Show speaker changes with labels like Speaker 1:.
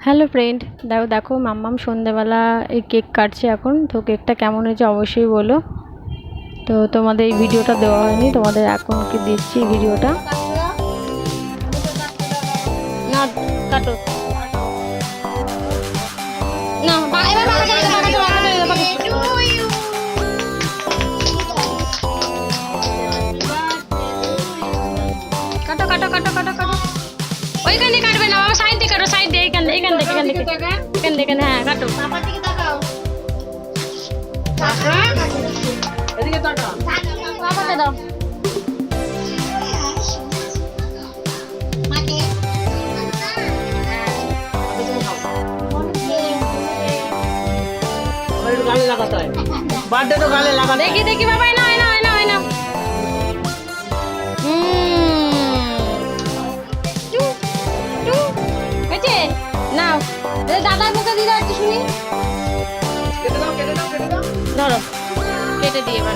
Speaker 1: Hello friend, দেখো দেখো মাম্মাম সন্ধেবেলা এই কেক কাটছে এখন। তো কেকটা কেমন হয়েছে অবশ্যই বলো। তো তোমাদের এই ভিডিওটা দেওয়া হয়নি, তোমাদের এখন কি দিচ্ছি ভিডিওটা। না কাটো না, এবার কাটো কাটো কাটো কাটো কাটো। ওইখান দিয়ে কাটবে না, সাইড দিয়ে কাটো, সাইড দিয়ে এখান থেকে এখান থেকে এখান থেকে এখান থেকে হ্যাঁ কাটো।
Speaker 2: এদিকে তাকাও।
Speaker 1: বাবাকে দাও।
Speaker 2: গালে লাগাতে হয়, বার্থডে তো গালে লাগাতে।
Speaker 1: দেখি দেখি বাবা, না না না না। হয়েছে নাও, দাদার মুখে দিয়ে দাও একটু শুনি।
Speaker 2: কেটে দাও কেটে দাও কেটে দাও।
Speaker 1: ধরো কেটে দিয়ে এবার